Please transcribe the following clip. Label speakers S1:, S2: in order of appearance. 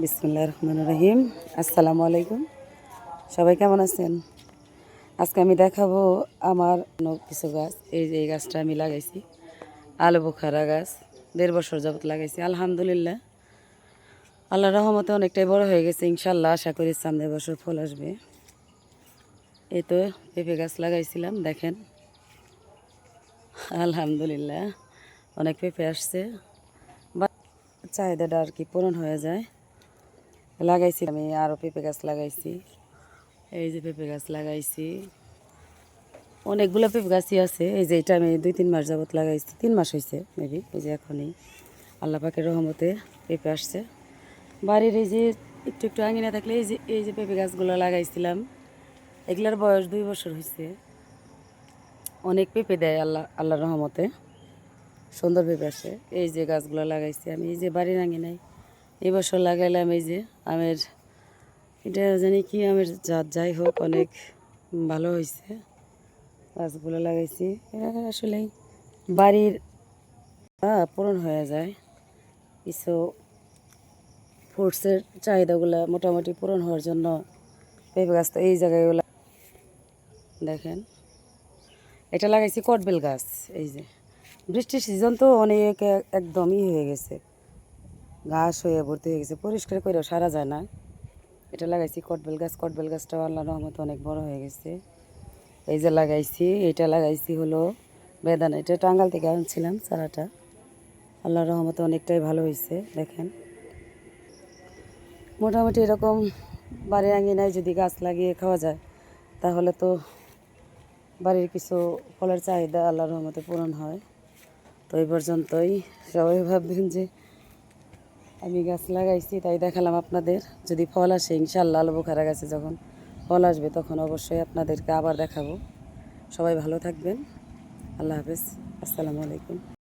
S1: বিসমিল্লাহির রহমানির রহিম। আসসালামু আলাইকুম। সবাই কেমন আছেন? আজকে আমি দেখাবো আমার কিছু গাছ। এই যে এই গাছটা আমি লাগাইছি, আলু বোখারা গাছ। 1.5 বছর যাবত লাগাইছি। আলহামদুলিল্লাহ, আল্লাহর রহমতে অনেকটাই বড় হয়ে গেছে। ইনশাল্লাহ আশা করি সামনের বছর ফল আসবে। এই তো পেঁপে গাছ লাগাইছিলাম, দেখেন আলহামদুলিল্লাহ অনেক পেঁপে আসছে। বা চাহিদাটা আর কি পূরণ হয়ে যায়। লাগাইছি আমি আরও পেঁপে গাছ লাগাইছি। এই যে পেঁপে গাছ লাগাইছি, অনেকগুলো পেঁপে গাছই আছে। এই যে এটা আমি 2-3 মাস যাবত লাগাইছি, 3 মাস হয়েছে মেবি। এই যে এখনই আল্লাহ পাকের রহমতে পেঁপে আসছে বাড়ির। এই যে একটু একটু আঙিনা থাকলে এই যে পেঁপে গাছগুলো লাগাইছিলাম, এগুলার বয়স 2 বছর হয়েছে। অনেক পেঁপে দেয় আল্লাহর রহমতে, সুন্দর পেঁপে আসে। এই যে গাছগুলো লাগাইছি আমি এই যে বাড়ির আঙিনায়। এই বছর লাগাইলাম এই যে আমের, এটা জানি কি আমের জাত, যাই হোক অনেক ভালো হয়েছে। গাছগুলো লাগাইছি আসলেই বাড়ির পূরণ হয়ে যায়। কিছু ফ্রুটসের চাহিদাগুলো মোটামুটি পূরণ হওয়ার জন্য পেঁপে গাছ তো এই জায়গাগুলো দেখেন। এটা লাগাইছি কটবেল গাছ। এই যে বৃষ্টির সিজন তো অনেক একদমই হয়ে গেছে, ঘাস হয়ে ভর্তি হয়ে গেছে, পরিষ্কার করেও সারা যায় না। এটা লাগাইছি কটবেল গাছ। কটবেল গাছটাও আল্লাহর রহমতে অনেক বড় হয়ে গেছে। এই যে লাগাইছি, এটা লাগাইছি হলো বেদানা। এটা টাঙ্গাল থেকে আনছিলাম চারাটা, আল্লাহর রহমতে অনেকটাই ভালো হয়েছে। দেখেন মোটামুটি এরকম বাড়ির আঙিনায় যদি গাছ লাগিয়ে খাওয়া যায় তাহলে তো বাড়ির কিছু ফলের চাহিদা আল্লাহর রহমতে পূরণ হয়। তো এই পর্যন্তই। সবাই ভাববেন যে আমি গাছ লাগাইছি তাই দেখালাম আপনাদের। যদি ফল আসে ইনশাআল্লাহ, আলু বোখারা গাছে যখন ফল আসবে তখন অবশ্যই আপনাদেরকে আবার দেখাবো। সবাই ভালো থাকবেন। আল্লাহ হাফেজ। আসসালামু আলাইকুম।